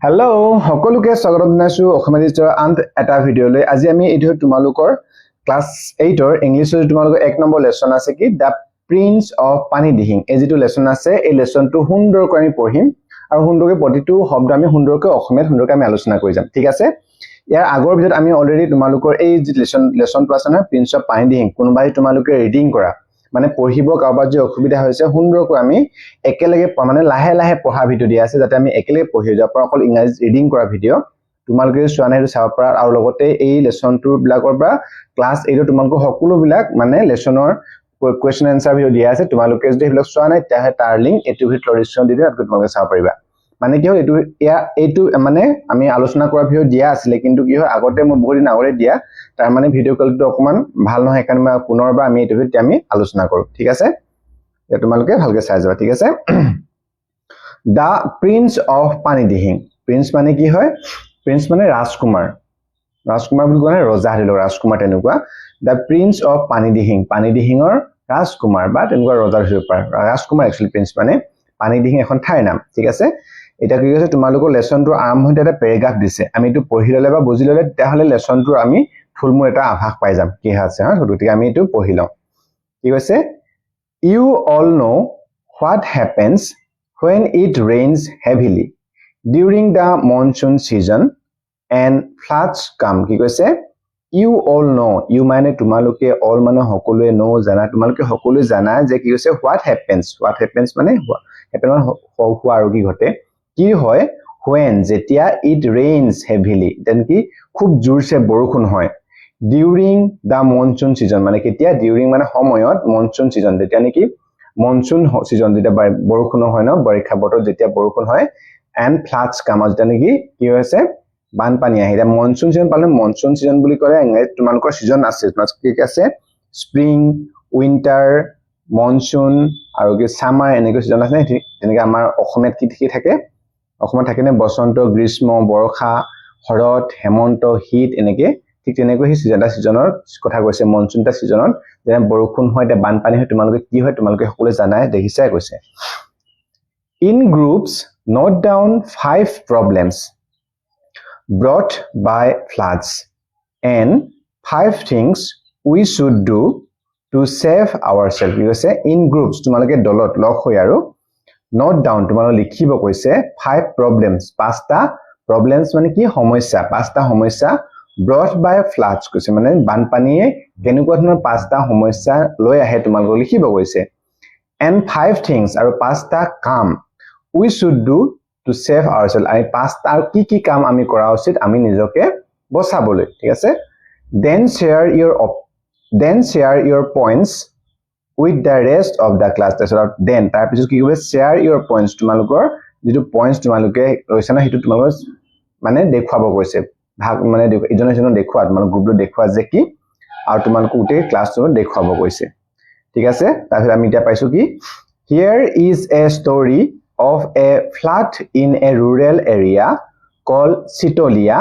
Hello, সকলোকে স্বাগতম জনাইছো অসমীয়া আন এটা ভিডিঅলৈ। আজি আমি এই ভিডিঅ'ত তোমালোকৰ ক্লাছ 8 ৰ ইংলিছৰ তোমালোকৰ 1 নম্বৰ লেসন আছে কি দা প্ৰিন্স অফ পানী দিহিং। এই যেটো লেসন আছে এই লেসনটো সুন্দৰকৈ আমি পঢ়িম আৰু সুন্দৰকৈ প্ৰতিটো শব্দ আমি সুন্দৰকৈ অসমীয়াত সুন্দৰকৈ আমি আলোচনা কৰি যাম। ঠিক আছে? ইয়াৰ আগৰ ভিডিঅ'ত আমি অলৰেডি তোমালোকৰ এই যে লেসনটো আছে না প্ৰিন্স অফ পানী দিহিং কোনবাই তোমালোকে ৰিডিং কৰা মানে পঢ়িব কাৰোবাৰ যে অসুবিধা হৈছে সুন্দৰকৈ আমি একেলগে মানে লাহে লাহে পঢ়া ভিডিও দিয়া আছে যাতে আমি একেলগে পঢ়ি যাব পাৰো অকল ইংৰাজী ৰিডিং কৰা ভিডিও তোমালোকে চোৱা নাই চাব পাৰা আৰু লগতে এই লেসনটো বিলাকৰ পৰা ক্লাছ 8 ৰ তোমালোকৰ সকলো বিলাক মানে লেসনৰ কোৱেশ্চন আনসাৰ ভিডিও দিয়া আছে তোমালোকে যদি এইবিলাক চোৱা নাই তাহে তাৰ লিংক এটো ভিডিও ডিসক্ৰিপচন দি দিয়া তাত তোমালোকে চাব পাৰিবা মানে কি হয় এটো মানে আমি আলোচনা কৰা ভিডিও দিয়া আছিল কিন্তু কি হয় আগতে মই বহুত দিন আগৰে দিয়া তাৰ মানে ভিডিও কোৱালিটি অকমান ভাল নহয় কাৰণ মই পুনৰবাৰ আমি এটো ভিডিও আমি আলোচনা কৰো ঠিক আছে এটা তোমালোকে ভালকে চাই যাবা ঠিক আছে দা প্ৰিন্স অফ পানী দিহিং প্ৰিন্স মানে কি হয় প্ৰিন্স মানে ৰাজকুমাৰ বুলি কোৱা ৰজা হলো ৰাজকুমাৰ তেনেকুৱা দা প্ৰিন্স অফ পানী দিহিঙৰ ৰাজকুমাৰ বা তেনেকুৱা ৰজাৰ হৈ পায় ৰাজকুমাৰ একচুয়ালি প্ৰিন্স মানে পানী দিহিং এখন ঠাইৰ নাম ঠিক আছে এটা কি কৈছে তোমালোকৰ লেসনটো আৰম্ভ হতে এটা পেৰাগ্ৰাফ দিছে আমি এটো পঢ়ি ললে বা বুজি ললে তেতিয়াহলে লেসনটো আমি ফুলমু এটা আভাস পাই যাম কি আছে হা গতিকে আমি এটো পঢ়ি লওঁ কি কৈছে You all know what happens when it rains heavily during the monsoon season and floods come. কি কৈছে You all know. You মানে তোমালোকে all মানে সকলোৱে know জানা তোমালোকে সকলোৱে জানা যে কি কৈছে what happens মানে হোৱা আৰু কি ঘটে কি হয় when যেতিয়া it rains heavily then কি খুব জোৰছে বৰষুণ হয় during the monsoon season মানে কেতিয়া during মানে সময়ত monsoon season যেতিয়া নেকি monsoon season যেতিয়া বৰষুণ হয় না বৰ্ষা বতৰ যেতিয়া বৰষুণ হয় and floods come যেতিয়া নেকি কি হৈছে বানপানী আহে এটা monsoon season পালে monsoon season বুলি কলে তোমালোকৰ season আছে ঠিক আছে spring winter monsoon আৰু কি summer এনেকৈ season আছে তেনেকৈ আমাৰ অসমত কি থাকে অসমত থাকে নে বসন্ত গ্ৰীষ্ম বৰ্ষা শৰৎ হেমন্ত শীত এনেকৈ ঠিক তেনেকৈ হি সিজনৰ কথা কৈছে মনসুন টা সিজনত যে বৰষুণ হয় তে বানপানী হয় তোমালোকে কি হয় তোমালোকে সকলো জানাই দেখিছাই কৈছে in groups note down 5 problems brought by floods and 5 things we should do to save ourselves কৈছে in groups তোমালোকে দলত লগ হৈ আৰু note down তোমালোকে লিখিব কৈছে 5 problems পাঁচটা problems মানে কি সমস্যা পাঁচটা সমস্যা brought by floods কৈছে মানে বানপানীয়ে কেনেকুৱা ধৰণৰ পাঁচটা সমস্যা লৈ আহে তোমালোকক লিখিব কৈছে and 5 things আৰু পাঁচটা কাম we should do to save ourselves আমি পাঁচটা কি কাম আমি কৰা উচিত আমি নিজকে বচাবলৈ ঠিক আছে then share your points with the rest of the class then তাৰ পিছত কি কৰিব share your points তোমালোকৰ যেটো points তোমালোকে লৈছা না হেতু তোমালোকৰ মানে দেখুৱাব কৈছে ভাগ মানে ইজনে দেখুৱা তোমালোক গ্ৰুপটো দেখুৱা যে কি আৰু তোমালোক উঠে ক্লাছটো দেখুৱাব কৈছে ঠিক আছে তাৰপিছত আমি এতিয়া পাইছো কি here is a story of a flood in a rural area called Sitolia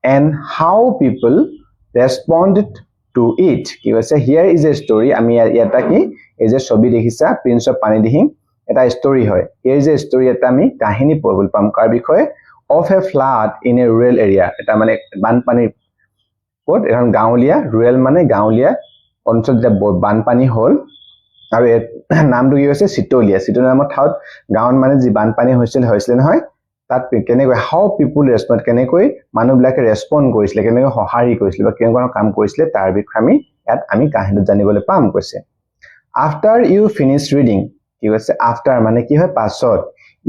and how people responded to it কি কৈছে here is a story আমি এটা কি এই যে ছবি দেখিছা প্ৰিন্স অফ পানী দিহিং এটা story হয় here is a story এটা আমি কাহিনী পঢ়িব পাম কাৰ বিষয়ে of a flood in a rural area এটা মানে বানপানী কোট এখন গাঁৱলীয়া rural মানে গাঁৱলীয়া অঞ্চল যে বানপানী হল আৰু নামটো কি হৈছে সিটোলিয়া নামৰ ঠাউত গাঁৱত মানে যি বানপানী হৈছিল নহয় তাত কেনেকৈ how people respond কেনেকৈ মানুহবিলাকে ৰেসপন্ড কৰিছিল কেনেকৈ সহাৰি কৰিছিল বা কেনেকুৱা কাম কৰিছিল তাৰ বিষয়ে আমি কাহিনীত জানিবলৈ পাম কৈছে after you finish reading কি কৈছে after মানে কি হয় পাছত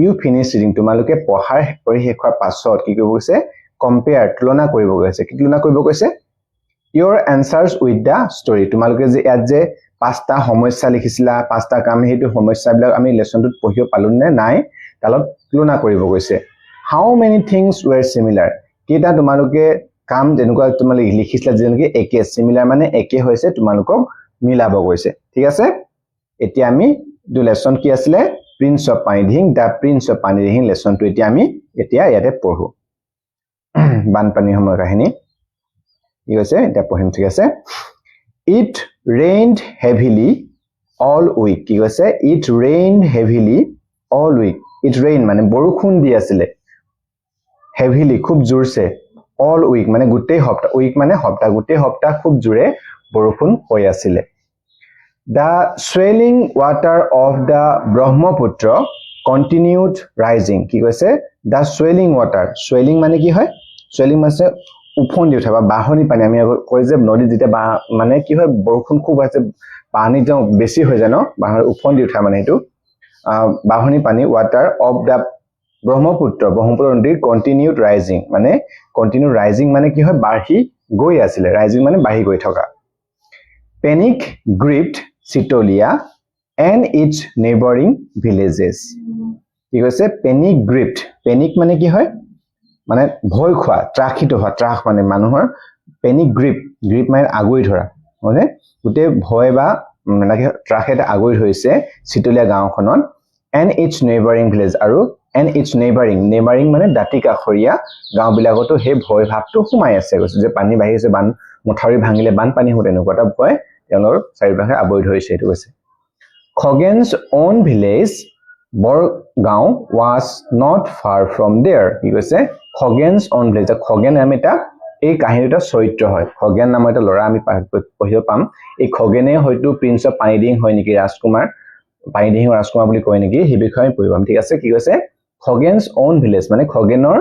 you finish reading তোমালোকে পঢ়াৰ পঢ়ি শেষৰ পাছত কি কৰিব কৈছে compare তুলনা কৰিব কৈছে কি তুলনা কৰিব কৈছে your answers with the story তোমালোকে যে ইয়াত যে পাঁচটা সমস্যা লিখিছিলা পাঁচটা কাম হেতু সমস্যাবিলাক আমি লেসনটোত পঢ়িব পালো নে নাই তালত তুলনা কৰিব কৈছে how many things were similar কেটা তোমালোকে কাম যেনেকুৱা তোমালোকে লিখিছিলা যেনেকৈ একে similar মানে একে হৈছে তোমালোকক মিলাব কৈছে ঠিক আছে এতিয়া আমি দু লেসন কি আছিল প্ৰিন্স অফ পানী দিহিং দা প্ৰিন্স অফ পানী দিহিং লেসনটো এতিয়া আমি ইয়াতে পঢ়ো বানপানী সময়ৰ কাহিনী কি কৈছে এটা পঢ়িম ঠিক আছে it rained heavily all week কি কৈছে it rained heavily all week it rain মানে বৰষুণ দি আছিল হেভিলি খুব জোৰছে all week মানে গোটেই সপ্তাহ week মানে সপ্তাহ গোটেই সপ্তাহ খুব জোৰে বৰষুণ হৈ আছিলে The swelling water of the Brahmaputra continued rising কি কৈছে The swelling water swelling মানে কি হয় swelling মানে উফন্দি উঠা বা বাঢ়নি পানী আমি কই যে নদী যেতিয়া মানে কি হয় বৰষুণ খুব আছে পানী যে বেছি হৈ যায় ন বাঢ়নি উফন্দি উঠা মানে এটো বাঢ়নি পানী water of the ব্ৰহ্মপুত্ৰ নদীৰ continued rising মানে continued rising মানে কি হয় বাঢ়ি গৈ আছিল rising মানে বাঢ়ি গৈ থকা panic gripped Sitolia and its neighboring villages কি কৈছে panic gripped panic মানে কি হয় মানে ভয় খোৱা ত্ৰাখিত হোৱা ত্ৰাস মানে মানুহৰ panic grip মানে আগুই ধৰা মানে গুটে ভয় বা মানে ত্ৰাখেতে আগুই হৈছে Sitolia গাঁওখনত and its neighboring village আৰু and its neighboring মানে দাঁতি কাষৰীয়া গাঁওবিলাকতো হে ভয় ভাৱটো সোমাই আছে কৈছে যে পানী বাঢ়িছে বান মথাউৰি ভাঙিলে বানপানী হ'ব এনেকুৱা এটা ভয় তেওঁলোকৰ চাৰিওফালে আবৰি ধৰিছে এইটো কৈছে Khoghen's own village Borgaon was not far from there কি কৈছে Khoghen's own village Khoghen নাম এটা এই কাহিনীটা চৰিত্ৰ হয় Khoghen নামৰ এটা ল'ৰা আমি পঢ়িব পাম এই Khoghenে হয়তো প্ৰিন্স অফ পানিডিং হয় নেকি ৰাজকুমাৰ পানিডিং ৰাজকুমাৰ বুলি কয় নেকি এই বিষয়ে আমি পঢ়িম ঠিক আছে কি কৈছে Khoghen's own village মানে Khoghenৰ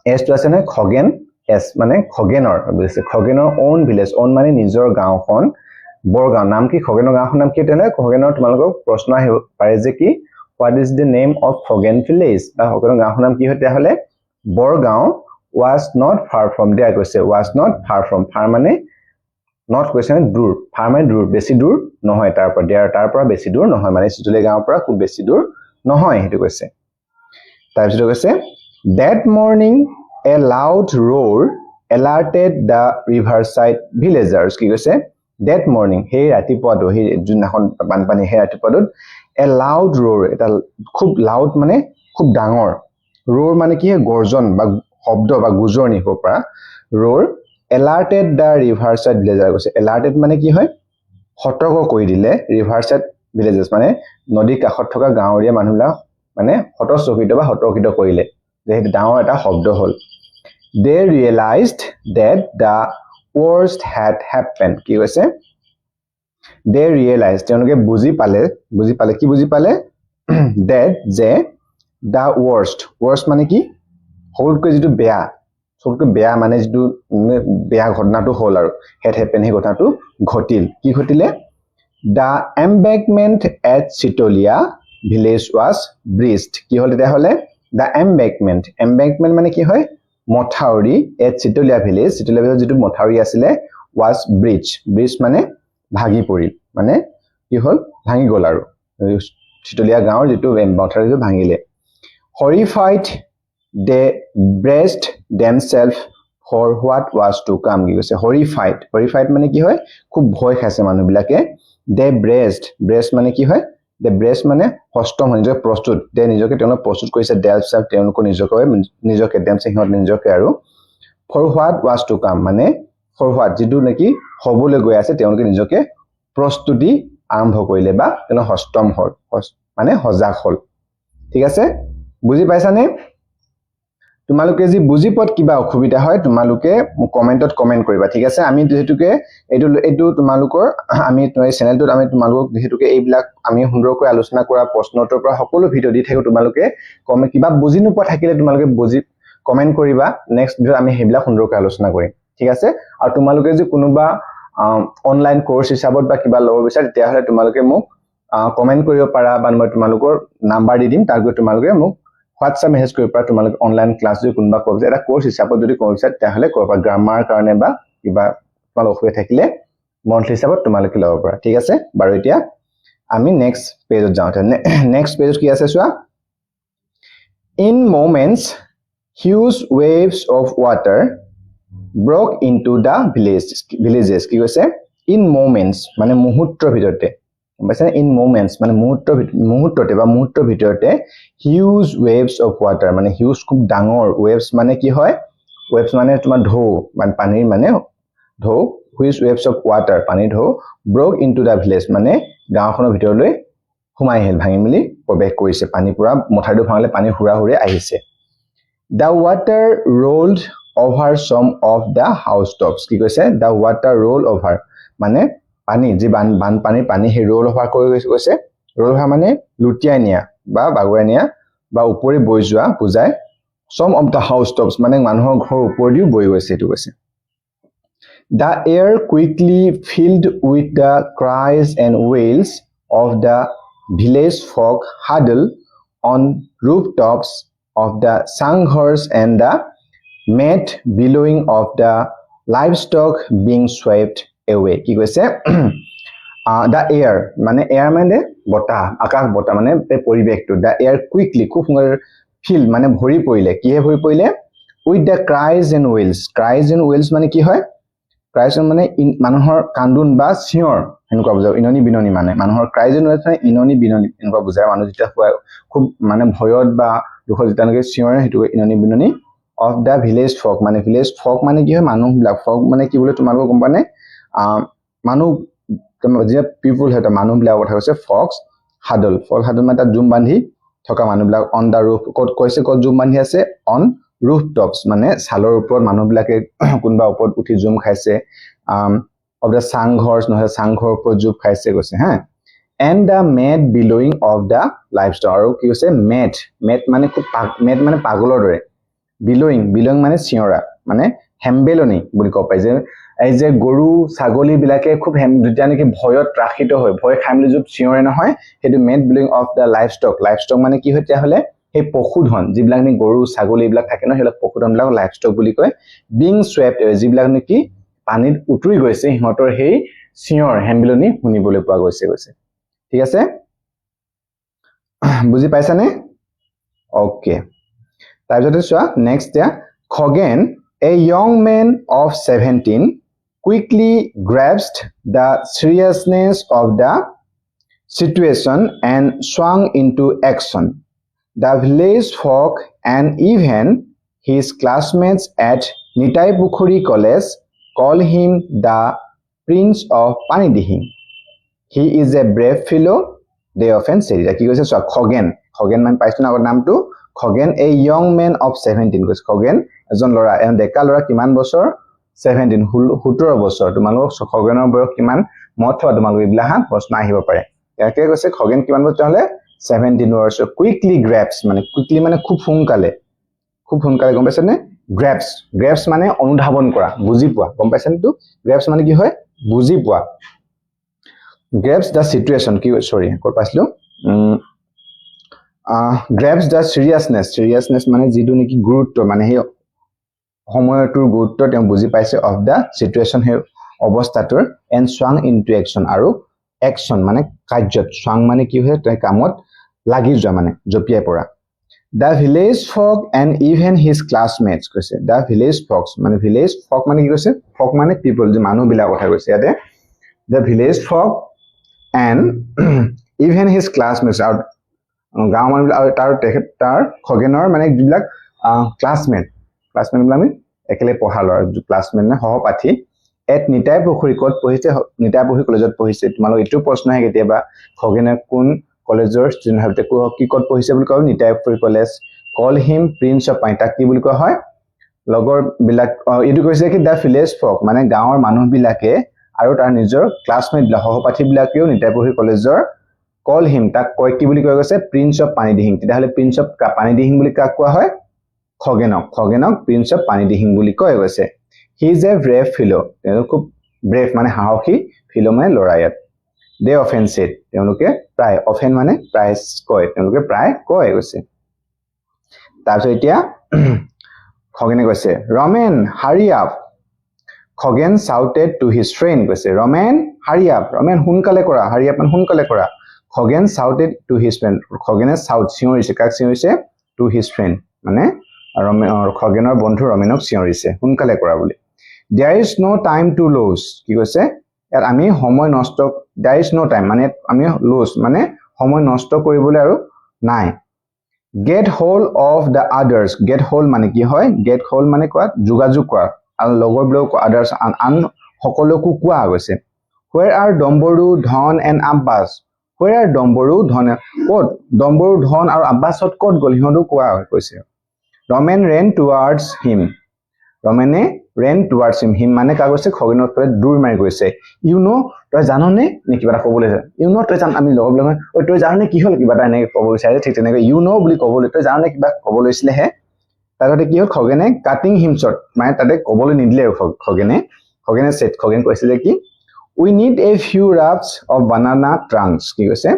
এস টো আছে না Khoghen এস মানে Khoghenৰ বুজিছে Khoghenৰ own village own মানে নিজৰ গাঁওখন Borgaon নাম কি Khoghenৰ গাঁওখন নাম কি তেনে Khoghenৰ তোমালোকক প্ৰশ্ন আহিব পাৰে যে কি what is the name of Khoghen village Khoghenৰ গাঁওখন নাম কি হয় তেহলে Borgaon was not far from there কৈছে was not far from far মানে not কৈছে দূৰ far মানে দূৰ বেছি দূৰ নহয় তাৰ পৰা বেছি দূৰ নহয় মানে Sitolia গাঁৱৰ পৰা খুব বেছি দূৰ নহয় হেতু কৈছে তাৰপিছত কৈছে that morning a loud roar alerted the riverside villagers কি কৈছে that morning hey ৰাতিপুৱাটো হে জুনখন বানপানী হে ৰাতিপুৱাটো a loud roar এটা খুব loud মানে খুব ডাঙৰ roar মানে কি গৰ্জন বা শব্দ বা গুজৰণি হ'ব পৰা roar alerted the riverside villagers কৈছে alerted মানে কি হয় সতৰ্ক কৰি দিলে riverside villages মানে নদী কাষত থকা গাঁৱৰীয়া মানুহবিলাক মানে সতৰ্কিত কৰিলে যে ডাঙৰ এটা শব্দ হ'ল they realized that the worst had happened কি কৈছে they realized তেওঁলোকে বুজি পালে কি বুজি পালে that যে the worst মানে কি হ'লকৈ যেটো বেয়া মানে যেটো বেয়া ঘটনাটো হ'ল আৰু had happened হে ঘটনাটো ঘটিল কি ঘটিলে the embankment at Sitolia village was breached কি হ'ল তেতিয়া হলে the embankment মানে কি হয় মথাউৰি at Sitolia village যেটো মথাউৰি আছিলে was breached মানে ভাগি পৰিল মানে কি হ'ল ভাঙি গল আৰু Sitolia গাঁৱৰ যেটো মথাউৰিটো ভাঙিলে horrified they braced themselves for what was to come কি কৈছে horrified মানে কি হয় খুব ভয় খাইছে মানুহবিলাকে they braced মানে কি হয় they braced মানে হস্ত নিজে প্ৰস্তুত they নিজকে তেওঁলোক প্ৰস্তুত কৰিছে themselves তেওঁলোক নিজকে themselves নিজকে আৰু for what was to come মানে for what যেটো নেকি হ'বলৈ গৈ আছে তেওঁলোকে নিজকে প্ৰস্তুতি আৰম্ভ কৰিলে বা তেওঁলোক হস্তম হ'ল মানে সজাগ হ'ল ঠিক আছে বুজি পাইছানে তোমালোকে যি বুজি পত কিবা অসুবিধা হয় তোমালোকে কমেন্টত কমেন্ট কৰিবা ঠিক আছে আমি যেহেতুকে এটো তোমালোকৰ আমি এই চেনেলটোত আমি তোমালোকক যেহেতুকে এইবিলাক আমি সুন্দৰকৈ আলোচনা কৰা প্ৰশ্নটোৰ পৰা সকলো ভিডিও দি থাকো তোমালোকে কমেন্ট কিবা বুজি নোপোৱা থাকিলে তোমালোকে বুজি কমেন্ট কৰিবা নেক্সট ভিডিও আমি হেবিলাক সুন্দৰকৈ আলোচনা কৰিম ঠিক আছে আৰু তোমালোকে যে কোনোবা অনলাইন কোৰ্স হিচাপত বা কিবা ল'ব বিচাৰে তেতিয়া হলে তোমালোকে মোক কমেন্ট কৰিব পাৰা বা মই তোমালোকৰ নাম্বাৰ দি দিম তাৰ গৈ তোমালোকে মোক WhatsApp মেছেজ কৰিব পাৰা তোমালোকে অনলাইন ক্লাছ যদি কোনবা কৰিব এটা কোৰ্স হিচাপত যদি কৰিছা তেতিয়াহলে কৰবা গ্ৰামাৰ কাৰণে বা কিবা তোমালোক হৈ থাকিলে মন্থলি হিচাপত তোমালোকে ল'ব পাৰা ঠিক আছে বাৰু এতিয়া আমি নেক্সট পেজত যাওঁ নেক্সট পেজত কি আছে চোৱা in moments huge waves of water broke into the villages কি কৈছে in moments মানে মুহূৰ্তৰ ভিতৰতে মানে in moments মানে মুহূৰ্তৰ ভিতৰতে huge waves of water মানে huge খুব ডাঙৰ waves মানে কি হয় waves মানে তোমাৰ ঢৌ মানে পানীৰ মানে ঢৌ huge waves of water পানীৰ ঢৌ broke into the village মানে গাঁওখনৰ ভিতৰলৈ সোমাই আহিল ভাঙি মিলি প্ৰৱেশ কৰিছে পানী পুৰা মথাউৰিটো ভাঙিলে পানী হুৰা আহিছে The water rolled over some of the housetops. কি কৈছে? The water rolled over মানে পানী যে বানপানী পানী হে roll over কৰি কৈছে roll over মানে লুটিয়াই নিয়া বা বাগৰাই নিয়া বা উপৰি বৈ যোৱা বুজায় some of the housetops মানে মানুহৰ ঘৰ উপৰিও বৈ গৈছে এটো কৈছে The air quickly filled with the cries and wails of the village folk huddled on rooftops of the sanghars and the mad bellowing of the livestock being swept away. কি কৈছে the air মানে air মানে বতাহ আকাশ বতাহ মানে পৰিবেশটো the air quickly খুব filled মানে ভৰি পৰিলে কিহে ভৰি পৰিলে with the cries and wails মানে কি হয় cries মানে মানুহৰ কান্দুন বা চিঞৰ হেনকুৱা বুজায় ইননি বিননি মানে মানুহৰ cries and wails মানে ইননি বিননি হেনকুৱা বুজায় মানুহ যেতিয়া খুব মানে ভয়ত বা দুখত যেতিয়ালৈকে চিঞৰে হেতু ইননি বিননি of the village folk মানে কি হয় মানুহ বিলাক folk মানে কি বলে তোমালোক গম পানে মানুহ যে people হেতা মানুহ বিলাক কথা কৈছে folks huddle মানে তাত জুম বান্ধি থকা মানুহ বিলাক on the roof কত কৈছে কত জুম বান্ধি আছে on rooftops মানে ছালৰ ওপৰত মানুহ বিলাকে কোনবা ওপৰত উঠি জুম খাইছে of the sanghars নহয় sanghar ওপৰত জুম খাইছে কৈছে হা and the mad bellowing of the livestock আৰু কি কৈছে mad মানে খুব mad মানে পাগলৰ দৰে bellowing মানে চিঞৰা মানে হেম্বেলনি বুলি কয় পাই যে এই যে গৰু ছাগলী বিলাকে খুব যেতিয়া নেকি ভয়ত ত্ৰাখিত হয় ভয় খাইমলি যুব চিঞৰে নহয় হেতু mad bellowing of the livestock মানে কি হয় তেতিয়া হলে এই পশুধন যিবিলাক নি গৰু ছাগলী বিলাক থাকে ন হেলা পশুধন বিলাক livestock বুলি কয় being swept যিবিলাক নেকি পানীত উতৰি গৈছে হিহঁতৰ হেই চিঞৰ হেম্বেলনি শুনিবলৈ পোৱা গৈছে ঠিক আছে বুজি পাইছানে ওকে তাৰপিছতে চোৱা নেক্সট দিয়া Khagen a young man of 17 quickly grasped the seriousness of the situation and swung into action the village folk and even his classmates at Nitai Pukhuri College call him the Prince of Panidihing he is a brave fellow they often say কি কৈছে চোৱা খগেন মানে পাইছো না নামটো Khagen a young man of 17 কৈছে খগেন এজন লৰা এজন ডেকা লৰা কিমান বছৰ 17 বছৰ তোমালোক খগেনৰ বয়স কিমান মথবা তোমালোক ইবলাহা প্ৰশ্ন আহিব পাৰে ইয়াকে কৈছে খগেন কিমান বছৰ হলে 17 বছৰ quickly grabs মানে quickly মানে খুব সোনকালে গম পাইছে নে grabs মানে অনুধাৱন কৰা বুজি পোৱা গম পাইছে নে তো grabs মানে কি হয় বুজি পোৱা grabs the situation কি সৰি কৈ পাছলো grabs the seriousness মানে যিটো নেকি গুৰুত্ব মানে হে সময়টোৰ গুৰুত্ব তেওঁ বুজি পাইছে of the situation হে অৱস্থাটোৰ and swung into action আৰু action মানে কাৰ্যত swung মানে কি হয় তই কামত লাগি যোৱা মানে জপিয়াই পৰা the village folk and even his classmates কৈছে the village folks মানে village folk মানে কি কৈছে folk মানে people যে মানুহ বিলাক কথা কৈছে ইয়াতে the village folk and even his classmates আৰু গাঁও মানুহ আৰু তাৰ খগেনৰ মানে যিবিলাক ক্লাসমেট বিলাক আমি একেলে পঢ়ালো আৰু ক্লাসমেট না সহপাঠী এট নিতাই পুখুৰী কত পঢ়িছে নিতাই পুখুৰী কলেজত পঢ়িছে তোমালোক এটো প্ৰশ্ন আহে কেতিয়াবা খগেনে কোন কলেজৰ ষ্টুডেন্ট হতে কি কত পঢ়িছে বুলি কয় নিতাই পুখুৰী college call him prince of pine তাক কি বুলি কোৱা হয় লগৰ বিলাক এটো কৈছে কি দা ভিলেজ ফক মানে গাঁৱৰ মানুহ বিলাকে আৰু তাৰ নিজৰ ক্লাসমেট বিলাক সহপাঠী বিলাকেও নিতাই পুখুৰী কলেজৰ call him তাক কয় কি বুলি কয় গৈছে প্ৰিন্স অফ পানিদিহিং তেতিয়াহলে প্ৰিন্স অফ পানিদিহিং বুলি কাক কোৱা হয় খগেনক প্ৰিন্স অফ পানিদিহিং বুলি কয় গৈছে he is a brave fellow তেওঁ খুব brave মানে সাহসী fellow মানে লৰায়াত they often said তেওঁলোকে প্ৰায় often মানে প্ৰায় কয় তেওঁলোকে প্ৰায় কয় গৈছে তাৰপিছত এতিয়া খগেনে কৈছে Ramen hurry up Khagen shouted to his friend কৈছে ৰমেন hurry up ৰমেন সোনকালে কৰা hurry up মানে সোনকালে কৰা Khagen shouted to his friend খগেনে shout চিঞৰিছে কাক চিঞৰিছে to his friend মানে খগেনৰ বন্ধু ৰমেনক চিঞৰিছে সোনকালে কৰা বুলি there is no time to lose কি কৈছে ইয়াত আমি সময় নষ্ট there is no time মানে আমি lose মানে সময় নষ্ট কৰিবলৈ আৰু নাই get hold of the others get hold মানে কি হয় get hold মানে কোৱা যোগাযোগ কৰা আৰু লগৰ বিলাক others আন সকলোকো কোৱা গৈছে where are Domboru Dhon and Abbas where are Domboru Dhon ক'ত Domboru Dhon আৰু Abbasত ক'ত গল হিহঁতো কোৱা কৈছে Roman ran towards him. Romane ran towards him. Him মানে কা কৈছে খগেনৰ পৰা দূৰ মাৰি গৈছে। You know তই জাননে নে কিবা এটা ক'বলৈ আছে। You know তই জান আমি লগ লগ ঐ তই জাননে কি হ'ল কিবা এটা এনেকৈ ক'ব বিচাৰিছে ঠিক তেনেকৈ you know বুলি ক'বলৈ তই জাননে কিবা ক'ব লৈছিলে হে তাৰতে কি হ'ল খগেনে কাটিং হিম short মানে তাতে ক'বলৈ নিদিলে খগেনে said খগেন কৈছিলে কি we need a few wraps of banana trunks কি কৈছে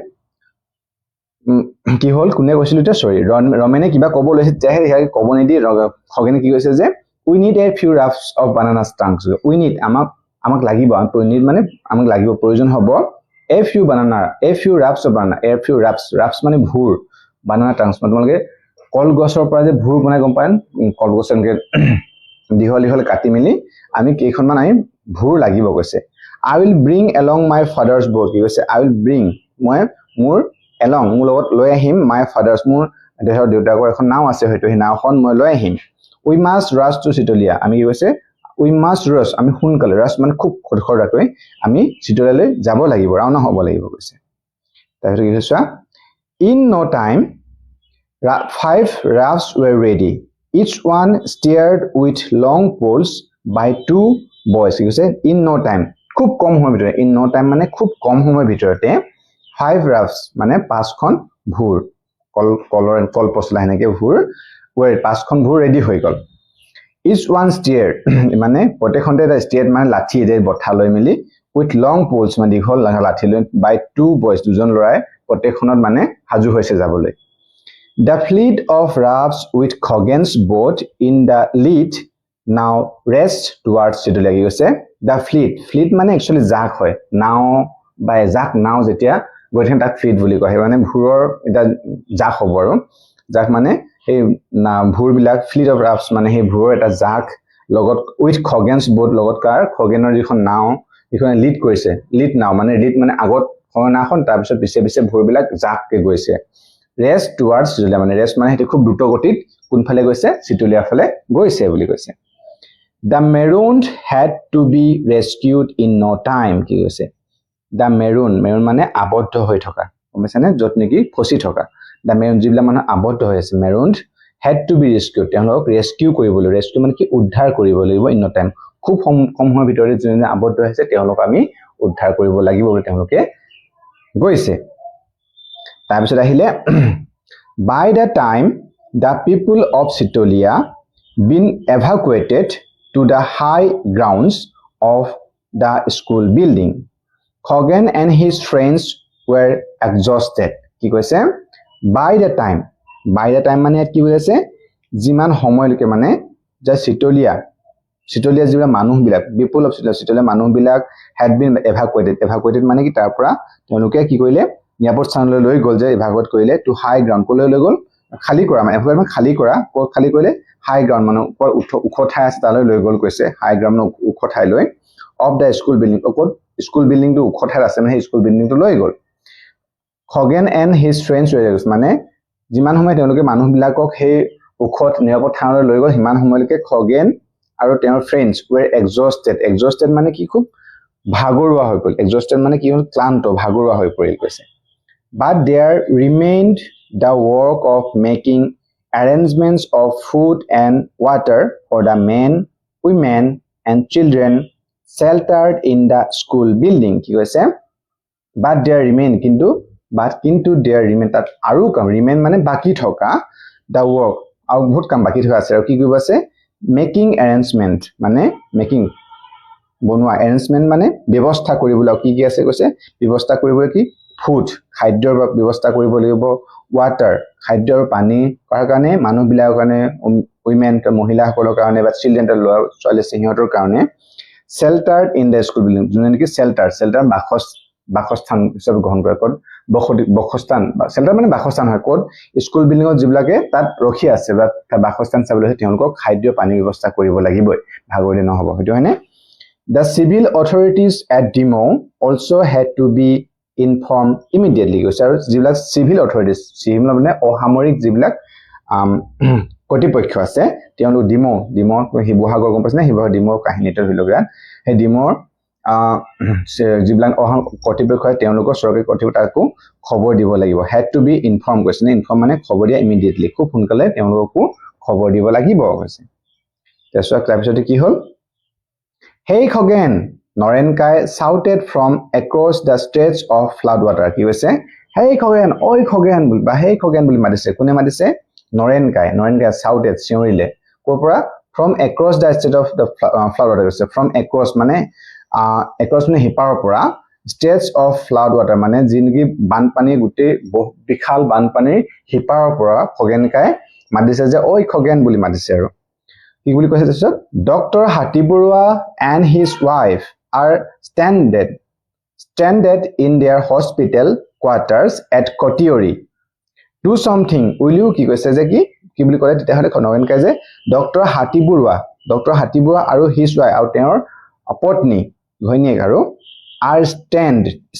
কি হ'ল কোনে কৈছিল এটা সৰি ৰমেনে কিবা ক'ব লৈছে তেহে ক'ব নিদি খগেনে কি কৈছে যে we need a few wraps of banana trunks we need আমাক লাগিব we need মানে আমাক লাগিব প্ৰয়োজন হ'ব a few wraps of banana a few wraps মানে ভুৰ banana trunks মানে তোমালোকে কলগছৰ পৰা যে ভুৰ বনাই গম পায় কলগছ এনেকে দিহল কাটি মিলি আমি কেইখনমান আমি ভুৰ লাগিব কৈছে I will bring along my father's boat কি কৈছে I will bring মই মোৰ along মোৰ লগত লৈ আহিম my father's মোৰ দেউতাকৰ এখন নাও আছে হয়তো সেই নাওখন মই লৈ আহিম we must rush to Sitolia আমি কি কৈছে we must rush আমি সোনকালে rush মানে খুব খৰখৰাকৈ আমি Sitoliaলৈ যাব লাগিব ৰাওনা হ'ব লাগিব কৈছে তাৰপিছত কি কৈছে in no time 5 rafts were ready each one steered with long poles by 2 boys কি কৈছে in no time খুব কম সময়ৰ ভিতৰতে in no time মানে খুব কম সময়ৰ ভিতৰতে 5 rafts মানে 5খন ভুৰ কল পছলা হেনেকে ভুৰ were 5খন ভুৰ ৰেডি হৈ গল each one steered মানে প্ৰত্যেকখনতে এটা steered মানে লাঠি এডাল বঠা লৈ মিলি with long poles মানে দীঘল লাঠি লৈ by 2 boys দুজন লৰাই প্ৰত্যেকখনত মানে হাজু হৈছে যাবলৈ The fleet of rafts with Khogен's boat in the lead now rest towards Sitolia কি কৈছে the fleet মানে actually জাক হয় নাও বা জাক নাও যেতিয়া গৈছে তাক fleet বুলি কয় মানে ভুৰৰ এটা জাক হ'ব আৰু জাক মানে এই ভুৰ বিলাক fleet of rafts মানে সেই ভুৰৰ এটা জাক লগত with Khogен's boat লগত কাৰ খগেনৰ যিখন নাও যিখন লিড কৰিছে লিড নাও মানে লিড মানে আগত খগনাখন তাৰ পিছত পিছে ভুৰ বিলাক জাককে গৈছে rest towards Sitolia মানে rest মানে হেতু খুব দ্ৰুত গতিত কোনফালে গৈছে Sitolia ফালে গৈছে বুলি কৈছে The marooned had to be rescued in no time কি কৈছে The maroon মানে আবদ্ধ হৈ থকা গমছানে যত নেকি ফসি থকা The maroon যিবিলাক মানে আবদ্ধ হৈ আছে marooned had to be rescued তেওঁলোক ৰেস্কিউ কৰিবলৈ ৰেস্কিউ মানে কি উদ্ধাৰ কৰিব লাগিব in no time খুব কম সময়ৰ ভিতৰতে যিনে আবদ্ধ হৈছে তেওঁলোক আমি উদ্ধাৰ কৰিব লাগিব বুলি তেওঁলোকে গৈছে তাৰপিছত আহিলে By the time the people of Sitolia been evacuated to the high grounds of the school building Khoghen and his friends were exhausted কি কৈছে by the time মানে কি কৈছে যিমান সময়লৈকে মানে যে Sitolia যিবিলাক মানুহবিলাক people of Sitolia মানুহবিলাক had been evacuated মানে কি তাৰ পৰা তেওঁলোকে কি কৰিলে নিৰাপদ স্থানলৈ লৈ গল যে এভাকুৱেট কৰিলে টু হাই গ্ৰাউণ্ড কলৈ লৈ গল খালি কৰা মানে এভাকুৱেট খালি কৰা খালি কৰিলে হাই গ্ৰাউণ্ড মানে ওপৰ উখ ঠাই আছে তালৈ লৈ গল কৈছে হাই গ্ৰাউণ্ড উখ ঠাই লৈ অফ দা স্কুল বিল্ডিং ওপৰ স্কুল বিল্ডিংটো উখ ঠাই আছে মানে স্কুল বিল্ডিংটো লৈ গল Khoghen and his friends মানে যিমান সময় তেওঁলোকে মানুহবিলাকক সেই উখত নিৰাপদ ঠাইলৈ লৈ গল হিমান সময়লৈকে Khoghen আৰু তেওঁৰ ফ্ৰেণ্ডছ were exhausted মানে কি খুব ভাগৰুৱা হৈ পৰিল exhausted মানে কি হ'ল ক্লান্ত ভাগৰুৱা হৈ পৰিল কৈছে But there remained the work of making arrangements of food and water for the men, women, and children sheltered in the school building. কি কৈছে? But there remain কিন্তু there remain তাত আৰু কাম remain মানে বাকি থকা the work আৰু বহুত কাম বাকি থকা আছে আৰু কি কৰিব আছে making arrangement মানে making বনোৱা arrangement মানে ব্যৱস্থা কৰিবলৈ কি আছে কৈছে ব্যৱস্থা কৰিবলৈ কি ফুড খাদ্যৰ ব্যৱস্থা কৰিব লাগিব ওয়াটাৰ খাদ্যৰ পানী কৰাৰ কাৰণে মানুহবিলাকৰ কাৰণে উইমেন মহিলাসকলৰ কাৰণে বা চিলড্ৰেনৰ ল'ৰা ছোৱালী সিহঁতৰ কাৰণে sheltered in the school building যোনে নেকি shelter বাসস্থান হিচাপে গ্ৰহণ কৰে ক'ত বসস্থান বা shelter মানে বাসস্থান হয় ক'ত স্কুল বিল্ডিঙত যিবিলাকে তাত ৰখি আছে বা বাসস্থান চাবলৈ তেওঁলোকক খাদ্য পানী ব্যৱস্থা কৰিব লাগিবই ভাগৰিলে নহব হয়তো হয়নে The civil authorities at Dimo also had to be informed immediately কৈছে আৰু যিবিলাক civil authorities civil মানে অসামৰিক যিবিলাক কৰ্তৃপক্ষ আছে তেওঁলোক ডিমো হিবহাগৰ গম পাইছে না হিবহাগৰ ডিমোৰ কাহিনীটো হইল গ্ৰান হে ডিমোৰ যিবিলাক কৰ্তৃপক্ষ হয় তেওঁলোকৰ চৰকাৰী কৰ্তৃপক্ষকো খবৰ দিব লাগিব had to be informed কৈছে না ইনফৰ্ম মানে খবৰ দিয়া immediately খুব সোনকালে তেওঁলোককো খবৰ দিব লাগিব কৈছে তাৰপিছতে কি হ'ল Hey Khoghen Norenkai shouted from across the stretch of floodwater কি কৈছে Hey Khoghen oi Khoghen বা Hey Khoghen বুলি মাতিছে কোনে মাতিছে Norenkai shouted চিঞৰিলে কৰপৰা from across the stretch of the floodwater কৈছে from across মানে across মানে হিপাৰৰ পৰা stretch of floodwater মানে জিনকি বানপানী গুটে বিশাল বানপানী হিপাৰৰ পৰা Khoghenkai মাতিছে যে oi Khoghen বুলি মাতিছে আৰু কি বুলি কৈছে তাৰপিছত doctor Hatibaruah and his wife are stranded in their hospital quarters at Kotiori do something will you কি কৈছে যে কি বুলি কলে তেতিয়া হলে Norenkai যে ডক্টৰ হাতীবৰুৱা আৰু his wife আৰু তেওঁৰ পত্নী ঘৈণীয়েক আৰু are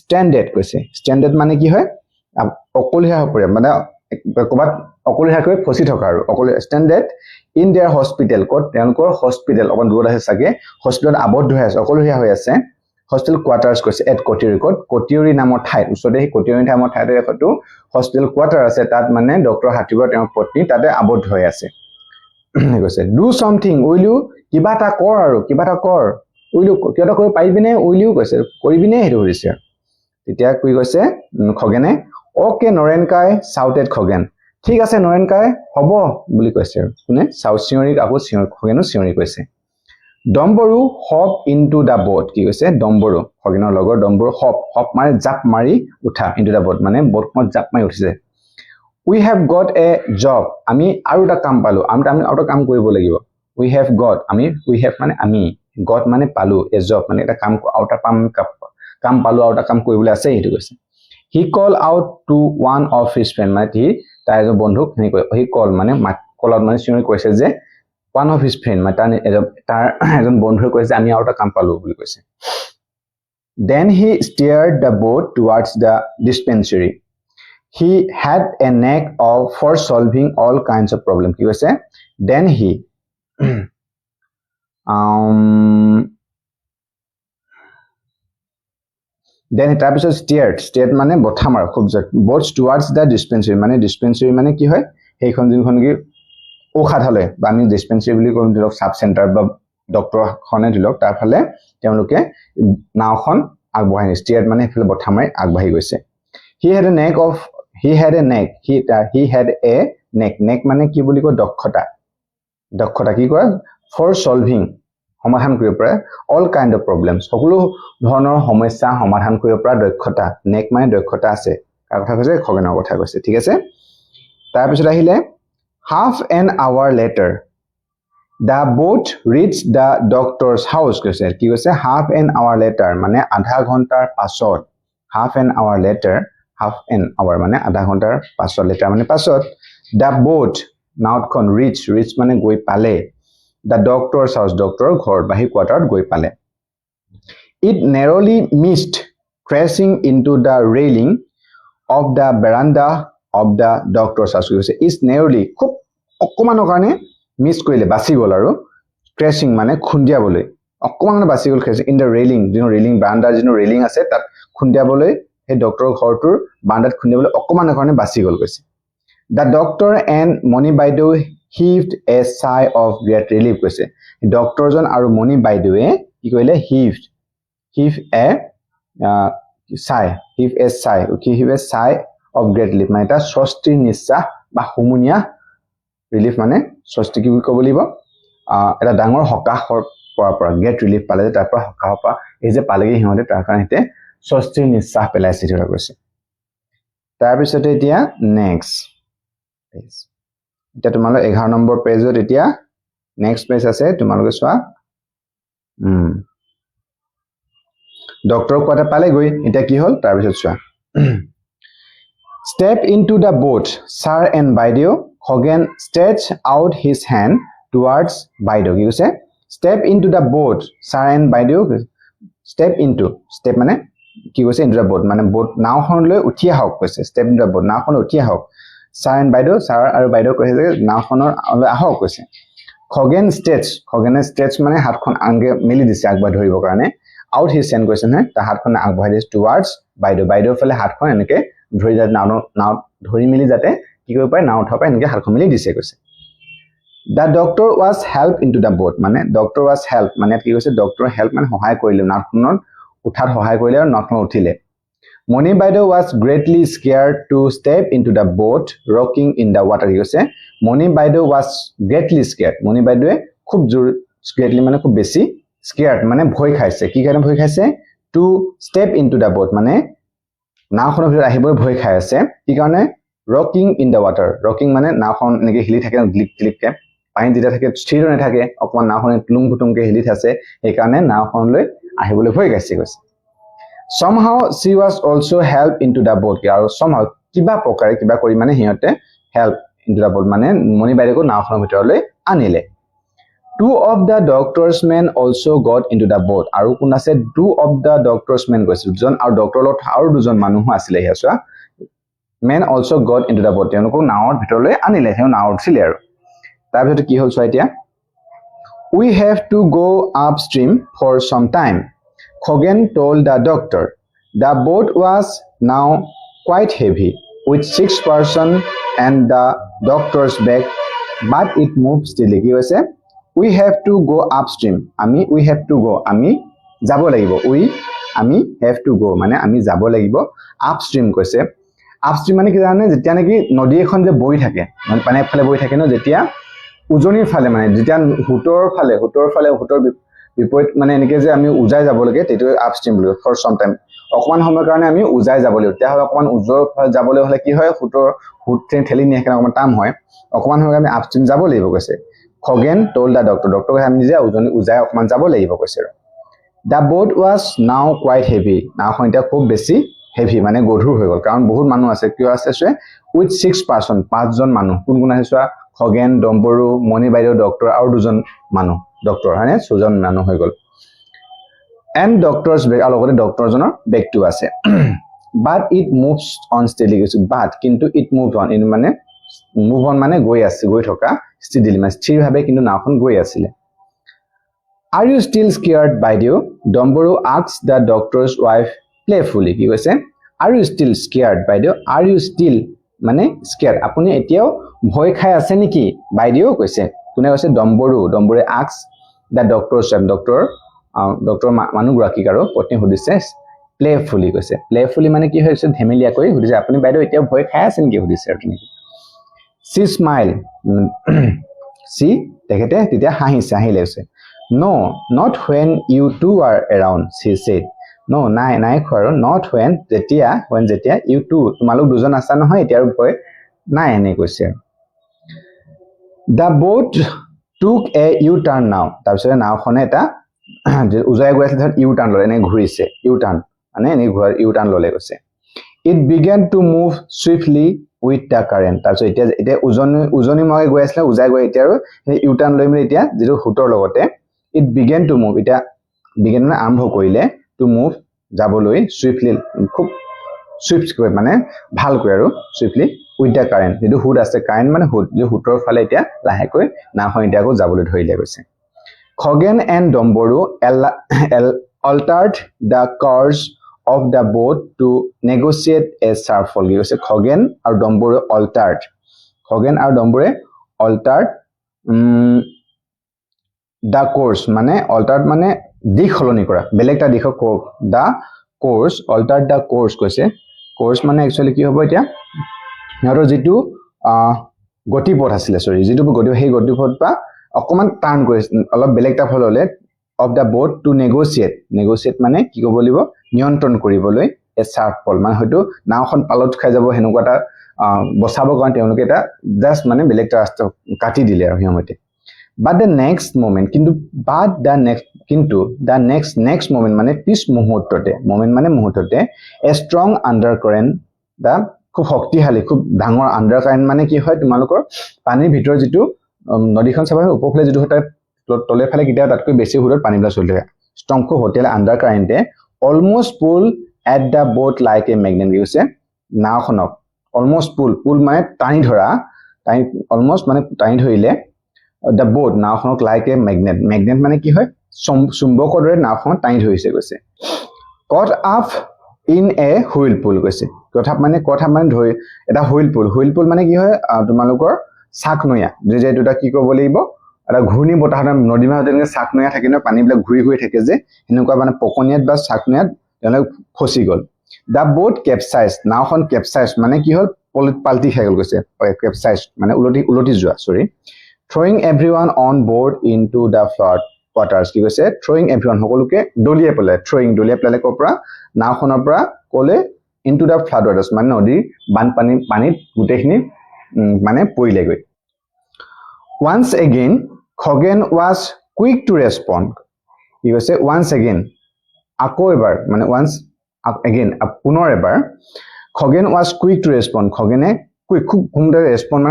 stranded কৈছে stranded মানে কি হয় অকলহীয়া হৈ পৰে মানে কবাত অকলহীয়াকৈ ফসি থকা আৰু stranded in their hospital কত তেওঁলোকৰ হস্পিটেল অকন দূৰত আছে সাগে হস্পিটেলত আবদ্ধ হৈ আছে অকলহীয়া হৈ আছে hostel quarters কৈছে at Kotiori নামৰ ঠাইত উছতে Kotiori নামৰ ঠাইত এটো hostel quarter আছে তাত মানে ডক্টৰ হাতীবৰ তেওঁৰ পত্নী তাতে আবদ্ধ হৈ আছে কৈছে do something will you কিবা এটা কৰ will you কিবা এটা কৰিব পাৰিবিনে will you কৈছে কৰিবিনে হেতু কৰিছে তেতিয়া কি কৈছে খগেনে okay Norenkai shouted Khoghen ঠিক আছে Norenkai হ'ব বুলি কৈছে কোনে চিঞৰি আকৌ খগেনো চিঞৰি কৈছে ডম্বৰু hop into the boat কি কৈছে ডম্বৰু খগেনৰ লগৰ ডম্বৰু hop মানে জাপ মাৰি উঠা into the boat মানে boatত জাপ মাৰি উঠিছে we have got a job আমি আৰু এটা কাম পালো আমি আৰু এটা কাম কৰিব লাগিব we have মানে আমি got মানে পালো a job মানে এটা কাম আৰু এটা কাম পালো আৰু এটা কাম কৰিবলৈ আছে হেতু কৈছে he called out to one of his friend মানে তাৰ এজন বন্ধুক he called মানে কলত মানে চিঞৰি কৈছে যে one of his friend মানে তাৰ এজন বন্ধুৱে কৈছে আমি আৰু এটা কাম পালো বুলি কৈছে then he steered the boat towards the dispensary he had a knack for solving all kinds of problems কি কৈছে then he then তাৰপিছত steered মানে বঠা মাৰ খুব boats towards the dispensary মানে কি হয় সেইখন যিখন কি ঔষধালয় বা আমি dispensary বুলি কম ধৰক সাব চেণ্টাৰ বা ডক্টৰ খনে দিলক তাৰ ফালে তেওঁলোকে নাওখন আগবঢ়াই steered মানে হেফালে বঠা মাৰি আগবাঢ়ি গৈছে he had a knack মানে কি বুলি কয় দক্ষতা কি কয় for solving সমাধান কৰিব পাৰে all kind of problems সকলো ধৰণৰ সমস্যা সমাধান কৰিব পৰা দক্ষতা নেক মানে দক্ষতা আছে কাৰ কথা কৈছে খগেনৰ কথা কৈছে ঠিক আছে তাৰ পিছত আহিলে half an hour later the boat reached the doctor's house কৈছে কি কৈছে half an hour later মানে আধা ঘণ্টাৰ পাছত half an hour মানে আধা ঘণ্টাৰ পাছত later মানে পাছত the boat নাওখন reach মানে গৈ পালে the doctor's house doctor ঘৰ বাহি কোৱাৰ্টাৰত গৈ পালে it narrowly missed crashing into the railing of the veranda of the doctor's house কৈছে is narrowly খুব অকমানৰ কাৰণে মিস কৰিলে বাছি গল আৰু crashing মানে খুন্দিয়াবলৈ অকমানৰ বাছি গল কৈছে in the railing railing veranda railing আছে তাত খুন্দিয়াবলৈ এই ডক্টৰ ঘৰটোৰ বান্দাত খুন্দিয়াবলৈ অকমানৰ কাৰণে বাছি গল কৈছে the doctor and Moni Baidu heaved a sigh of great relief কৈছে ডক্টৰজন আৰু মনি বাইদেৱে কি কইলে heave a sigh of great relief মানে এটা স্বস্তিৰ নিশ্বাস বা হুমুনিয়া relief মানে স্বস্তি কি বুলি ক'ব লাগিব এটা ডাঙৰ হকাহৰ পৰা great relief পালে তাৰ পৰা হকাহ পা এই যে পালেগে হিহঁতে তাৰ কাৰণে হেতে স্বস্তিৰ নিশ্বাস পেলাইছে ধৰা কৈছে তাৰ পিছতে এতিয়া নেক্সট এটা তোমালোক 11 নম্বৰ পেজত এতিয়া নেক্সট পেজ আছে তোমালোক চোৱা ডক্টৰ কোৱাটা পালে গৈ এটা কি হল তাৰ পিছত চোৱা step into the boat sir and Baidew Khoghen stretched out his hand towards Baidew কি কৈছে step into the boat sir and Baidew step মানে কি কৈছে into the boat মানে boat নাওখনলৈ উঠি আহক কৈছে step into the boat নাওখন উঠি আহক sir and Baidew sir আৰু Baidew কৈছে যে নাওখনলৈ আহক কৈছে Khoghen stretch মানে হাতখন আংগে মেলি দিছে আগবাঢ়ি ধৰিবৰ কাৰণে out his hand কৈছে নে তা হাতখন আগবাঢ়ি দিছে towards Baidew ফালে হাতখন এনেকে ধৰি যাতে নাও ধৰি মিলি যাতে কি কৰিব পাৰে নাও উঠাব পাৰে এনেকে হাতখন মেলি দিছে কৈছে The doctor was helped into the boat মানে doctor was helped মানে কি কৈছে doctor help মানে সহায় কৰিলে নাওখনত উঠাত সহায় কৰিলে আৰু নাওখনত উঠিলে Moni Baido was greatly scared to step into the boat rocking in the water কি কৈছে Moni Baido was greatly scared Moni Baido খুব জোৰ greatly মানে খুব বেছি scared মানে ভয় খাইছে কি কাৰণে ভয় খাইছে to step into the boat মানে নাওখনৰ ভিতৰত আহিবলৈ ভয় খাই আছে কি কাৰণে rocking in the water rocking মানে নাওখন এনেকৈ হিলি থাকে গ্লিক গ্লিককে পানী যেতিয়া থাকে স্থিৰ নাথাকে অকমান নাওখন টুলুং ফুটুংকে হিলি থাকে এই কাৰণে নাওখনলৈ আহিবলৈ ভয় খাইছে কৈছে Somehow she was also helped into the boat আৰু somehow কিবা প্ৰকাৰে কিবা কৰি মানে হিয়তে help into the boat মানে মনি বাইদেউক নাওখনৰ ভিতৰলৈ আনিলে Two of the doctor's men also got into the boat আৰু কোন আছে two of the doctor's men কৈছে দুজন আৰু ডক্টৰৰ লগত আৰু দুজন মানুহ আছিল হিয়া men also got into the boat তেওঁলোক নাওৰ ভিতৰলৈ আনিলে হেও নাওৰ ছিল আৰু তাৰ ভিতৰত কি হ'ল চোৱা এতিয়া We have to go upstream for some time Khoghen told the doctor the boat was now quite heavy with 6 persons and the doctor's bag but it moved steadily কি হৈছে We have to go upstream we have to go আমি যাব লাগিব আমি have to go মানে আমি যাব লাগিব upstream কৈছে upstream মানে কি জানে যেতিয়া নেকি নদী এখন যে বৈ থাকে মানে পানীৰ ফালে বৈ থাকে ন যেতিয়া উজনিৰ ফালে মানে যেতিয়া হুটৰ বিপৰীত মানে এনেকে যে আমি উজাই যাব লাগে তেটো আপস্ট্ৰীম বুলি ফৰ সাম টাইম অকমান সময়ৰ কাৰণে আমি উজাই যাব লাগিব তেতিয়া হয় অকমান উজৰ ফালে যাবলৈ হলে কি হয় হুট ট্ৰেন ঠেলি নিয়ে কেনে অকমান টাম হয় অকমান সময়ৰ আমি আপস্ট্ৰীম যাব লাগিব কৈছে Khoghen told the doctor কৈছে আমি যে উজাই অকমান যাব লাগিব কৈছে The boat was now quite heavy নাওখন এতিয়া খুব বেছি হেভি মানে গধুৰ হৈ গল কাৰণ বহুত মানুহ আছে কিয় আছে with 6 person 5 জন মানুহ কোন আছে চোৱা Khoghen Domboru Moni Baido doctor আৰু দুজন মানুহ ডক্টৰ হয়নে সুজন মানুহ হৈ গল and doctor's bag লগতে ডক্টৰ জনৰ বেগটো আছে but it moves on steadily but কিন্তু it moved on in মানে move on মানে গৈ থকা steadily মানে স্থিৰভাৱে কিন্তু নাওখন গৈ আছিল Are you still scared Baido Domboru asked the doctor's wife playfully কি কৈছে Are you still scared Baido Are you still মানে scared আপুনি এতিয়াও ভয় খাই আছে নেকি Baido কৈছে কোনে কৈছে Domboru asked the doctor's wife doctor মানুহগৰাকীক আৰু পত্নী সুধিছে playfully কৈছে playfully মানে কি হৈছে ধেমেলিয়া কৰি সুধিছে আপুনি বাইদেউ এতিয়া ভয় খাই আছে নেকি সুধিছে আপুনি She smiled she তেখেতে তেতিয়া হাঁহিলে কৈছে No not when you two are around she said No নাই খোৱাৰ not when যেতিয়া you two তোমালোক দুজন আছা নহয় এতিয়াৰ ভয় নাই এনে কৈছে The boat took a U-turn now তাৰপিছত নাওখনে এটা উজাই গৈ আছিল U-turn ললে এনে ঘূৰিছে U-turn মানে এনে ঘূৰাৰ U-turn ললে কৈছে It began to move swiftly with the current তাৰপিছত এতিয়া উজনি মগে গৈ আছিল উজাই গৈ এতিয়া আৰু U-turn লৈ মানে এতিয়া যেটো হুটৰ লগতে It began to move এটা began মানে আৰম্ভ কৰিলে to move যাবলৈ swiftly খুব swift কৈ মানে ভালকৈ আৰু swiftly with the current যেটো হুট আছে current মানে হুট যে হুটৰ ফালে এতিয়া লাহেকৈ নাওখন এতিয়া আকৌ যাবলৈ ধৰিলে গৈছে Khoghen and Domboru altered the course of the boat to negotiate a sharp fall কৈছে Khoghen আৰু Domboru altered the course মানে altered মানে দিশ সলনি কৰা বেলেগটা দিশক the course altered the course কৈছে course মানে actually কি হ'ব এতিয়া নৰো যেটো গতিপথ আছিল যেটো গতিপথ সেই গতিপথ বা অকমান টাৰ্ন কৰিছে অলপ বেলেগটা ফল হলে of the boat to negotiate মানে কি কৰিব লাগিব নিয়ন্ত্ৰণ কৰিবলৈ এ sharp fall মানে হয়তো নাওখন পালত খাই যাব হেনুকাটা বসাব কাৰণ তেওঁলোকে এটা জাস্ট মানে বেলেগটা ৰাস্তা কাটি দিলে আৰু হিমতে but the next moment the next moment মানে পিছ মুহূৰ্ততে a strong undercurrent the খুব শক্তিশালী খুব ডাঙৰ undercurrent মানে কি হয় তোমালোকৰ পানীৰ ভিতৰ যেটো নদীখন চাবা উপফলে যেটো হতা তলে ফালে কিটা তাতকৈ বেছি হুৰত পানীলা চলি থাকে strong খুব hotel undercurrent almost pull at the boat like a magnet কৈছে নাওখনক almost pull মানে টানি ধৰা almost মানে টানি ধৰিলে the boat নাওখনক like a magnet মানে কি হয় চুম্বকৰ দৰে নাওখন টানি ধৰিছে কৈছে caught up in a whirlpool কৈছে কথা মানে ধৰি এটা whirlpool মানে কি হয় তোমালোকৰ চাকনৈয়া যে দুটা কি ক'ব লাগিব এটা ঘূৰ্ণী বতাহ নদী মাজত যেনেকৈ চাকনৈয়া থাকে ন পানীবিলাক ঘূৰি ঘূৰি থাকে যে সেনেকুৱা মানে পকনীয়াত বা চাকনৈয়াত তেওঁলোক ফচি গ'ল দা বোট কেপচাইজ নাওখন কেপচাইজ মানে কি হ'ল পাল্টি খাই গ'ল গৈছে কেপচাইজ মানে উলটি যোৱা সৰি throwing everyone on board into the flood waters কি কৈছে throwing everyone সকলোকে দলিয়াই পেলাই দলিয়াই পেলাই ক'ৰ পৰা নাওখনৰ পৰা ক'লে into the flood waters মানে নদীৰ বানপানী পানীত গোটেইখিনি মানে পৰিলে গৈ once again Khoghen was quick to respond কি কৈছে once again আকৌ এবাৰ মানে once again পুনৰ এবাৰ Khoghen was quick to respond Khogene খুব সোনকালে ৰেসপন্ড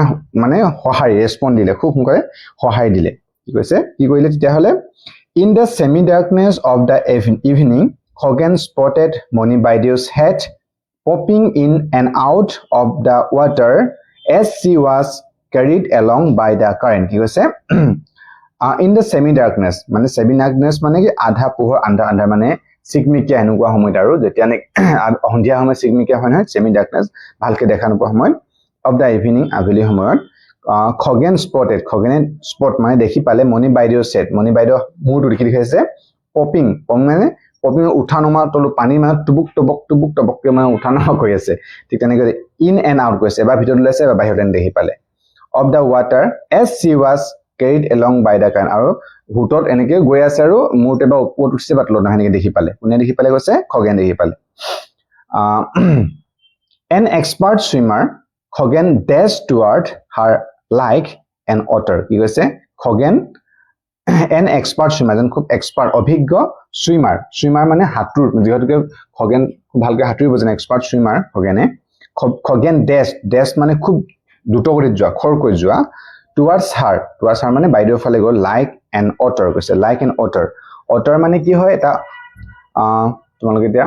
মানে সহায় ৰেসপন্ড দিলে খুব সোনকালে সহায় দিলে কি কৈছে কি কৰিলে তেতিয়া হলে in the semi darkness of the evening Khoghen spotted Moni Baidio's head popping in and out of the water as she was carried along by the current কি কৈছে in the semi darkness মানে semi darkness মানে কি আধা পোহৰ আন্ধাৰ মানে চিকমিকিয়া এনেকুৱা সময়ত আৰু যেতিয়া সন্ধিয়া সময় চিকমিকিয়া হয় নহয় semi darkness ভালকে দেখা নোপোৱা সময়ত of the evening আবেলি সময়ত Khoghen spotted Khogene spot মানে দেখি পালে Moni Baidio's head Moni Baidio মূৰটো দেখি দেখাইছে popping মানে popping উঠা নমা তলু পানী মানে টুবুক টবক মানে উঠা নমা কৰি আছে ঠিক তেনেকৈ in and out কৰিছে বা ভিতৰত লৈছে বা বাহিৰত দেখি পালে of the water as she was carried along by the current আৰু হুটত এনেকৈ গৈ আছে আৰু মূৰতে বা ওপৰত উঠিছে বা তলত নহয় দেখি পালে কোনে দেখি পালে কৈছে Khoghen দেখি পালে an expert swimmer Khoghen dashed toward her like an otter কি কৈছে Khoghen an expert swimmer যেন খুব এক্সপার্ট অভিজ্ঞ সুইমাৰ মানে হাতুৰ যেহেতুকে Khoghen খুব ভালকে হাতুৰিব যেন এক্সপাৰ্ট সুইমাৰ Khoghen dash মানে খুব দ্ৰুতগতিত যোৱা খৰকৈ যোৱা towards her মানে বাইদেউৰ ফালে গ'ল like an otter কৈছে like an otter মানে কি হয় এটা তোমালোকে এতিয়া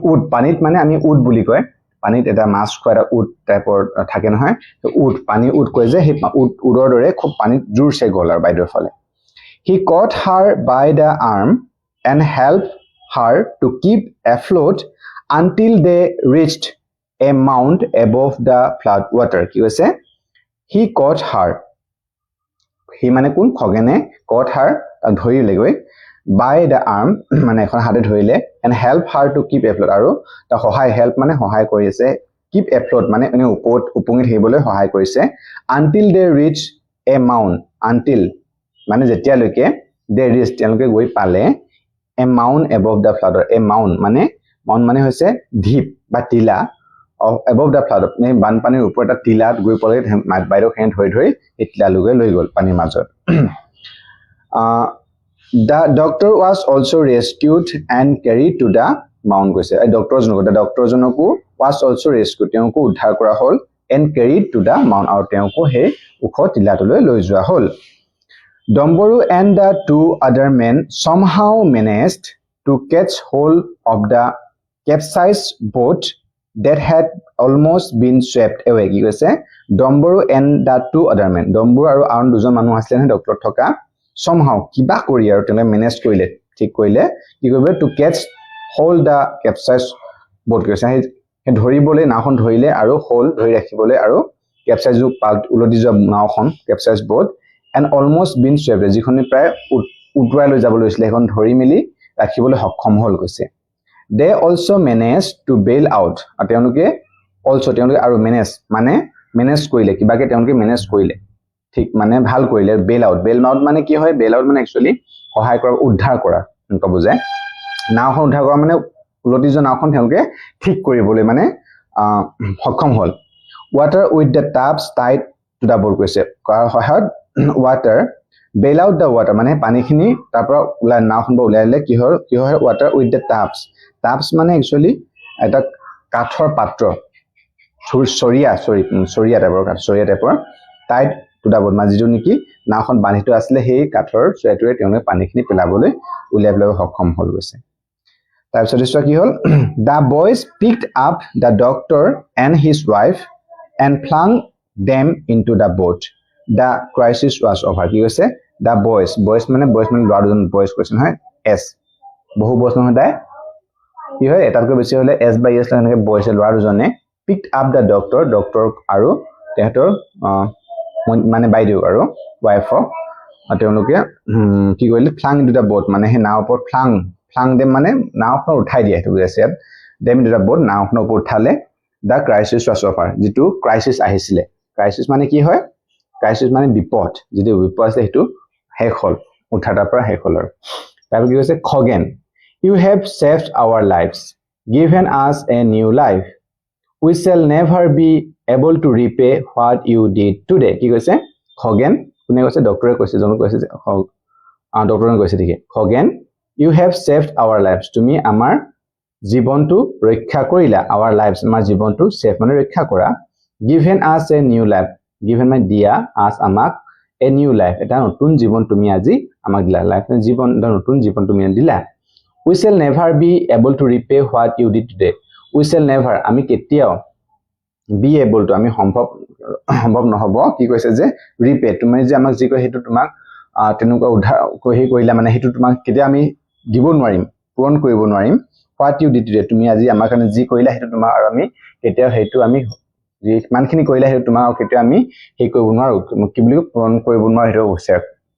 উট পানীত মানে আমি উট বুলি কয় পানীত এটা মাছ খোৱা এটা উট টাইপৰ থাকে নহয় তো পানী উট কয় যে সেই উটৰ দৰে খুব পানীত জোৰছে গ'ল আৰু বাইদেউৰ ফালে he caught her by the arm and helped her to keep afloat until they reached a mound above the flood water কি কৈছে he caught her he মানে কোন Khogene caught her ধৰিলে গৈ by the arm মানে এখন হাতে ধৰিলে and help her to keep afloat আৰু তা সহায় help মানে সহায় কৰিছে keep afloat মানে এনে ওপৰত উপঙি থাকিবলৈ সহায় কৰিছে until they reach a mound until মানে যেতিয়ালৈকে they reach তেওঁলোকে গৈ পালে a mound above the flood a mound মানে হৈছে ঢিপ বা টিলা above the flood মানে বানপানীৰ ওপৰত এটা টিলাত গৈ পৰে বাইদেউ খেন ধৰি এই টিলালৈকে লৈ গ'ল পানীৰ মাজত The doctor was also rescued and carried to the mound কৈছে এই ডক্টৰজনকো was also rescued তেওঁকো উদ্ধাৰ কৰা হ'ল and carried to the mound আৰু তেওঁকো সেই ওখ টিলাটোলৈ লৈ যোৱা হ'ল Domboru and the two other men somehow managed to catch hold of the capsized boat that had almost been swept away কি কৈছে Domboru and the two other men Domboru আৰু আন দুজন মানুহ আছিল নহয় ডক্টৰ থকা somehow কিবা কৰি আৰু তেলে মেনেজ কৰিলে ঠিক কৰিলে কি কৰিব to catch hold the capsized boat কৈছে হে ধৰিবলৈ নাওখন ধৰিলে আৰু হোল ধৰি ৰাখিবলৈ আৰু capsized উলটি যোৱা নাওখন capsized boat and almost been swept যিখনে প্ৰায় উটুৱাই লৈ যাব লৈছিল এখন ধৰি মিলি ৰাখিবলৈ সক্ষম হ'ল কৈছে they also managed to bail out আৰু তেওঁলোকে আৰু মেনেজ কৰিলে কিবাকে তেওঁলোকে মেনেজ কৰিলে ঠিক মানে ভাল কৰিলে বেল আউট মানে কি হয় বেল আউট মানে একচুয়ালি সহায় কৰা উদ্ধাৰ কৰা এনেকুৱা বুজায় নাওখন উদ্ধাৰ কৰা মানে উলটি যোৱা নাওখন তেওঁলোকে ঠিক কৰিবলৈ মানে সক্ষম হ'ল water with the taps tied to the boat কৈছে সহায়ত water bail out the water মানে পানীখিনি তাৰ পৰা উলাই নাওখন উলাইলে কি হয় water with the taps মানে একচুয়ালি এটা কাঠৰ পাত্ৰ চৰিয়া টাইপৰ টাইট to the boat যিটো নেকি নাওখন বান্ধিটো আছিল সেই কাঠৰ চৰিয়াটোৰে তেওঁলোকে পানীখিনি পেলাবলৈ উলিয়াবলৈ সক্ষম হ'ল গৈছে তাৰপিছত ইছটো কি হ'ল the boys picked up the doctor and his wife and flung them into the boat the crisis was over কি কৈছে the boys মানে ল'ৰা দুজন boys কৈছে নহয় s বহু বয়স নহয় তাই কি হয় এটাতকৈ বেছি হলে s by s এনেকৈ boys ল'ৰা দুজনে picked up the doctor আৰু তেহেতৰ মানে বাইদেউ আৰু ৱাইফক তেওঁলোকে কি কৰিলে ফ্লাং ইনটু দা বোট মানে সেই নাও ওপৰত ফ্লাং দেম মানে নাওখন উঠাই দিয়ে সেইটো বুজাইছে ইয়াত দেম ইনটু দা বোট নাওখনৰ ওপৰত উঠালে দা ক্ৰাইচিছ ৱাজ অভাৰ যিটো ক্ৰাইচিছ আহিছিলে ক্ৰাইচিছ মানে কি হয় ক্ৰাইচিছ মানে বিপদ যিটো বিপদ আছে সেইটো শেষ হ'ল উঠাটাৰ পৰা শেষ হ'ল আৰু তাৰপিছত কি কৈছে Khagen you have saved our lives given us a new life we shall never be able to repay what you did today কি কৈছে খগেন কোনে কৈছে ডক্টৰে কৈছে জন কৈছে যে ডক্টৰে কৈছে ঠিক Khagen you have saved our lives তুমি আমাৰ জীৱনটো ৰক্ষা কৰিলা our lives আমাৰ জীৱনটো সেভ মানে ৰক্ষা কৰা given us a new life given মানে দিয়া us আমাক a new life এটা নতুন জীৱন তুমি আজি আমাক দিলা লাইফ জীৱন নতুন জীৱন তুমি দিলা we shall never be able to repay what you did today we shall never আমি কেতিয়াও be able to আমি সম্ভৱ নহব কি কৈছে যে repay তুমি যে আমাক যি কয় হেতু তোমাক তেনেকুৱা উদ্ধাৰ কহি কৰিলা মানে হেতু তোমাক কেতিয়া আমি দিব নোৱাৰিম পূৰণ কৰিব নোৱাৰিম what you did today তুমি আজি আমাৰ কাৰণে যি কৰিলা হেতু তোমাক আৰু আমি কেতিয়া হেতু আমি যি মানখিনি কৰিলা হেতু তোমাক কেতিয়া আমি হেই কৰিব নোৱাৰো কি বুলি পূৰণ কৰিব নোৱাৰো হেতু কৈছে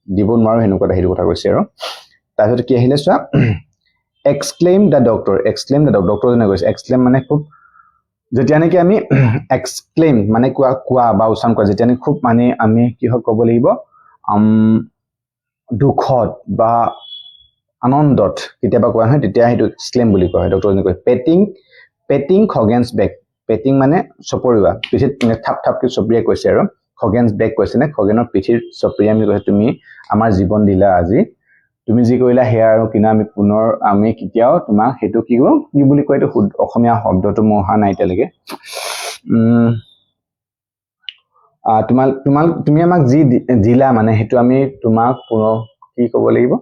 দিব নোৱাৰো হেনুকুৱা হেতু কথা কৈছে আৰু তাৰপিছত কি আহিলে চোৱা exclaim the doctor doctor জনে কৈছে exclaim মানে খুব যেতিয়া নেকি আমি exclaim মানে কোৱা বা উচ্চাৰণ কৰা যেতিয়া নেকি খুব মানে আমি কি হয় ক'ব লাগিব দুখত বা আনন্দত কেতিয়াবা কোৱা হয় তেতিয়া হেতু exclaim বুলি কয় ডক্টৰ জনে কয় পেটিং খগেনছ বেক পেটিং মানে চপৰিওৱা পিঠিত থাপকে চপৰিয়া কৈছে আৰু খগেনছ বেক কৈছে নে খগেনৰ পিঠিৰ চপৰিয়া আমি কৈছে তুমি আমাৰ জীৱন দিলা আজি তুমি যি কৰিলা হেয়া আৰু কিনা আমি পুনৰ আমি কেতিয়াও তোমাক হেতু কি বুলি কয় এটো অসমীয়া শব্দটো মহা নাই তেলকে তুমি আমাক যি দিলা মানে হেতু আমি তোমাক পুনৰ কি ক'ব লাগিব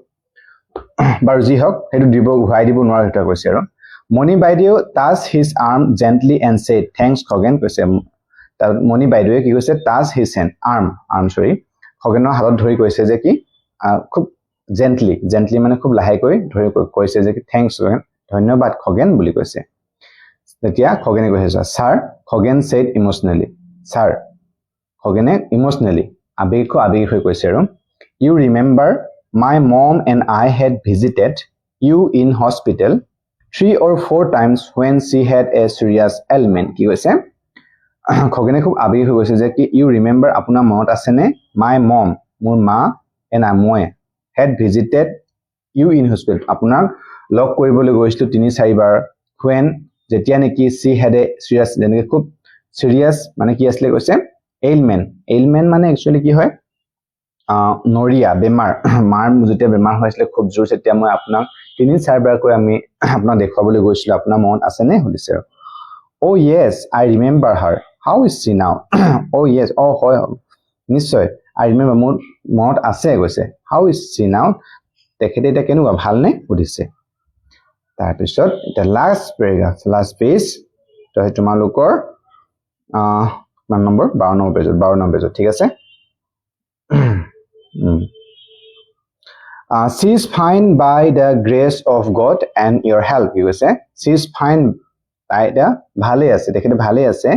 বাৰু যি হক হেতু দিব ঘূৰাই দিব নোৱাৰো এটা কৈছে আৰু মনি বাইদেউ touch his arm gently and said thanks Khagen কৈছে তাৰ মনি বাইদেউৱে কি কৈছে টাচ হিজ হেণ্ড আৰ্ম সৰি খগেনৰ হাতত ধৰি কৈছে যে কি খুব জেন্টলি মানে খুব লাহেকৈ ধৰি কৈছে যে থ্যাঙ্কস খগেন ধন্যবাদ খগেন বুলি কৈছে তেতিয়া খগেনে কৈছে sir Khagen said emotionally sir খগেনে ইমোশনালি আবেগিক হৈ কৈছে আৰু you remember my mom and I had visited you in hospital 3 or 4 times when she had a serious ailment কি কৈছে খগেনে খুব আবেগিক হৈ কৈছে যে কি ইউ ৰিমেম্বাৰ আপোনাৰ মনত আছে নে my mom মোৰ মা and মই had visited you in hospital আপোনাক লগ কৰিবলৈ গৈছিল 3-4 বাৰ when যেতিয়া নেকি she had a serious যেনে খুব serious মানে কি আছিল কৈছে ailment মানে actually কি হয় নৰিয়া বেমাৰ মাৰ যেতিয়া বেমাৰ হৈছিল খুব জোৰ যেতিয়া মই আপোনাক 3-4 বাৰ কৈ আমি আপোনাক দেখাবলৈ গৈছিল আপোনাৰ মনত আছে নে সুধিছে oh yes I remember her how is she now oh yes হয় নিশ্চয় I remember মোৰ মনত আছে কৈছে how is she now তেখেতে এটা কেনেকুৱা ভাল নে সুধিছে তাৰ পিছত এটা লাষ্ট পেৰাগ্ৰাফ লাষ্ট পেজ তো তোমালোকৰ মান নম্বৰ 12 নম্বৰ পেজত ঠিক আছে she is fine by the grace of God and your help you say she is fine by the ভালে আছে দেখেতে ভালে আছে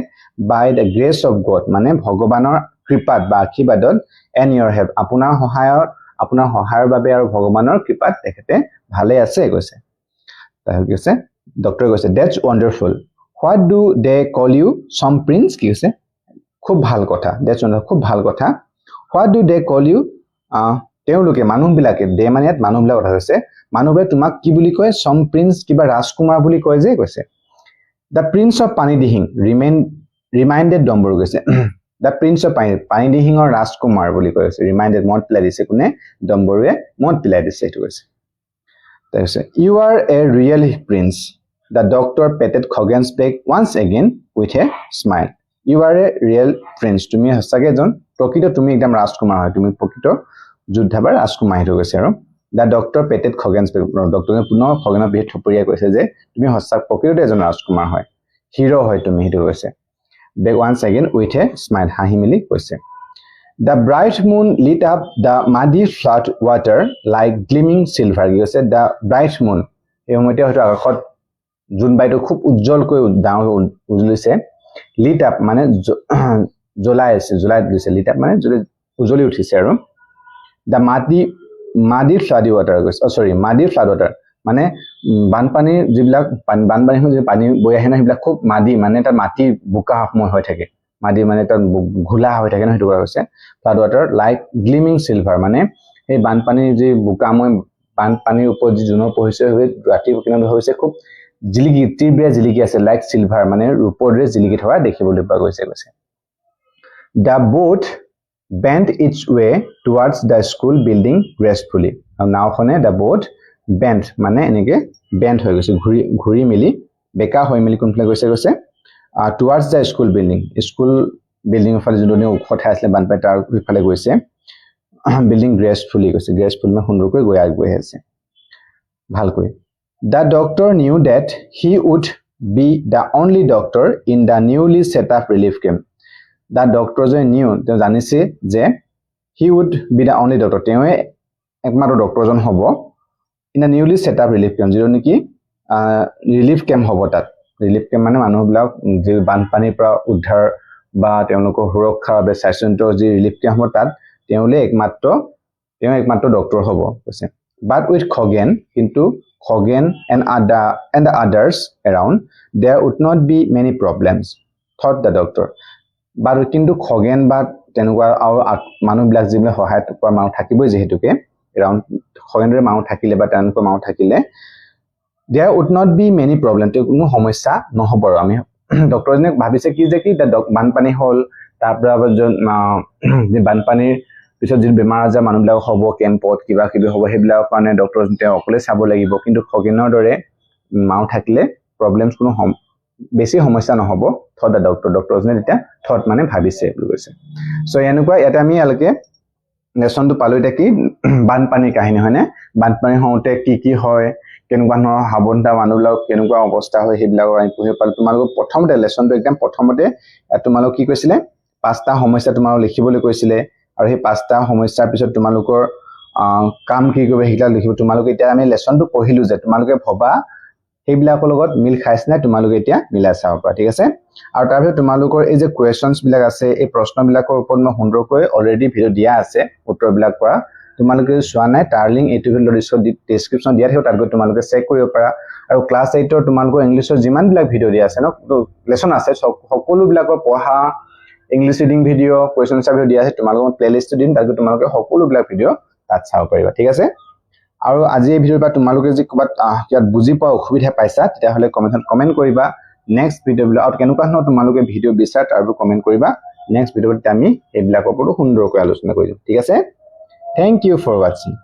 by the grace of God মানে ভগৱানৰ কৃপাত বা আশীৰ্বাদত and your help আপোনাৰ সহায়ৰ বাবে আৰু ভগৱানৰ কৃপাত দেখেতে ভালে আছে কৈছে তাই কৈছে ডক্টৰ কৈছে that's wonderful what do they call you some prince কি কৈছে খুব ভাল কথা that's wonderful খুব ভাল কথা what do they call you তেওঁলোকে মানুহবিলাকে দে মানে ইয়াত মানুহবিলাক কথা কৈছে মানুহবোৰে তোমাক কি বুলি কয় সম প্ৰিন্স কিবা ৰাজকুমাৰ বুলি কয় যে কৈছে the prince of পানীদিহিং ৰিমাইন্ডেড ডম্বৰ কৈছে the prince of পানীদিহিঙৰ ৰাজকুমাৰ বুলি কৈছে ৰিমাইন্ডেড মত পেলাই দিছে কোনে ডম্বৰে মত পেলাই দিছে এইটো কৈছে তাৰপিছত you are a real prince the doctor patted Khoghen's back once again with a smile you are a real prince তুমি সঁচাকৈ এজন প্ৰকৃত তুমি একদম ৰাজকুমাৰ হয় তুমি প্ৰকৃত যুদ্ধাবাৰ ৰাজকুমাৰ হৈ গৈছে আৰু দা ডক্টৰ পেটেড খগেনছ ডক্টৰে পুনৰ খগেনৰ পিঠিত থপৰিয়াই কৈছে যে তুমি সঁচা প্ৰকৃততে এজন ৰাজকুমাৰ হয় হিৰো হয় তুমি হেতু কৈছে back once again with a smile হাঁহি মিলি কৈছে the bright moon lit up the muddy flood water like gleaming silver কৈছে দা ব্ৰাইট মুন এই সময়তে হয়তো আকাশত জোনবাইটো খুব উজ্জ্বলকৈ ডাঙৰ উজ্বলিছে লিট আপ মানে জ্বলাই দিছে লিটাৰ মানে উজলি উঠিছে আৰু দা মাডি ফ্লাডি ৱাটাৰ গৈছে মাডি ফ্লাড ৱাটাৰ মানে বানপানীৰ যিবিলাক বানপানী যে পানী বৈ আহে না সেইবিলাক খুব মাডি মানে তাত মাটি বোকা সময় হৈ থাকে মাডি মানে তাত ঘোলা হৈ থাকে না সেইটো কৰা হৈছে flood water like gleaming silver মানে এই বানপানীৰ যে বোকাময় বানপানীৰ ওপৰত যি জুনৰ পৰিছে ৰাতি কিমান হৈছে খুব জিলিকি তীব্ৰ জিলিকি আছে লাইক সিলভাৰ মানে ৰূপৰে জিলিকি থকা দেখিবলৈ পোৱা গৈছে The boat bent its way towards the school building gracefully. And now the boat bent মানে এনেকে bent হৈ গৈছে ঘূৰি মিলি বেকা হৈ মিলি কোনফালে গৈছে towards the school building ফালে যোনটো ওখ ঠাই আছিলে বানপানী তাৰ ইফালে গৈছে building gracefully গৈছে gracefully মানে সুন্দৰকৈ গৈ আছে ভালকৈ The doctor knew that he would be the only doctor in the newly set up relief camp. The doctor knew তেওঁ জানিছে যে he would be the only doctor তেওঁ একমাত্ৰ ডক্টৰজন হ'ব in a newly set up relief camp যিটো নেকি relief camp হ'ব তাত ৰিলিফ কেম্প মানে মানুহবিলাক যে বানপানীৰ পৰা উদ্ধাৰ বা তেওঁলোকৰ সুৰক্ষাৰ বাবে স্বাস্থ্যজনিত যি ৰিলিফ কেম্প হ'ব তাত তেওঁ একমাত্ৰ ডক্টৰ হ'ব কৈছে but with Khoghen কিন্তু Khoghen and the others around there would not be many problems thought the doctor but কিন্তু Khoghen বা তেনেকুৱা আৰু মানুহবিলাক যিবিলাক সহায় কৰা মানুহ থাকিবই যেহেতুকে around Khoghenৰ মানুহ থাকিলে বা তেওঁলোকৰ মানুহ থাকিলে there would not be many problems কোনো সমস্যা নহব আৰু আমি ডক্টৰজনে ভাবিছে কি যে কি বানপানী হল তাৰ পৰা যে বানপানীৰ পিছত যে বেমাৰ আজাৰ মানুহবিলাক হ'ব কেম্পত কিবা কিবি হ'ব সেইবিলাকৰ কাৰণে ডক্টৰজন তেওঁ অকলে চাব লাগিব কিন্তু Khoghenৰ দৰে মানুহ থাকিলে প্ৰবলেমছ কোনো বেছি সমস্যা নহব থট দা ডক্টৰজনে তেতিয়া থট মানে ভাবিছে বুলি কৈছে সো এনেকুৱা ইয়াতে আমি আলকে লেসনটো পালো এটা কি বানপানীৰ কাহিনী হয়নে বানপানী হওঁতে কি হয় কেনেকুৱা ধৰণৰ হাবনটা মানুহবিলাক কেনেকুৱা অৱস্থা হয় সেইবিলাক আমি পঢ়িব পালো তোমালোকক প্ৰথমতে লেসনটো একদম প্ৰথমতে তোমালোক কি কৈছিলে পাঁচটা সমস্যা তোমালোক লিখিবলৈ কৈছিলে আৰু সেই পাঁচটা সমস্যাৰ পিছত তোমালোকৰ কাম কি কৰিব সেইটা লিখিব তোমালোক এতিয়া আমি লেসনটো পঢ়িলো যে তোমালোকে ভবা সেইবিলাকৰ লগত মিল খাইছ না তোমালোকে এতিয়া মিলাই চাব পাৰা ঠিক আছে আৰু তাৰপিছত তোমালোকৰ এই যে কোৱেশ্চনছ বিলাক আছে এই প্ৰশ্নবিলাকৰ ওপৰত মই সুন্দৰকৈ অলৰেডি ভিডিও দিয়া আছে উত্তৰবিলাক কৰা তোমালোকে চোৱা নাই টাৰ্লিং এইটো ডেসক্ৰিপচন দিয়া থাকিব তাত গৈ তোমালোকে চেক কৰিব পাৰা আৰু ক্লাছ 8 ৰ তোমালোকৰ ইংলিছৰ যিমান বিলাক ভিডিও দিয়া আছে ন লেসন আছে সকলো বিলাকৰ পঢ়া English reading video question answer video দিয়া আছে তোমালোকৰ প্লেলিষ্ট দিম তাত গৈ তোমালোকে সকলো বিলাক ভিডিও তাত চাব পাৰিবা ঠিক আছে আৰু আজি এই ভিডিওৰ পৰা তোমালোকে যে কবাত কিবা বুজি পোৱা অসুবিধা পাইছা তেতিয়া হলে কমেন্ট কৰিবা নেক্সট ভিডিও বিলাক আৰু কেনেকুৱা ধৰণৰ তোমালোকে ভিডিও বিচাৰ আৰু কমেন্ট কৰিবা নেক্সট ভিডিওত আমি এইবিলাকৰ ওপৰত সুন্দৰকৈ আলোচনা কৰিম ঠিক আছে থ্যাংক ইউ ফৰ ওয়াচিং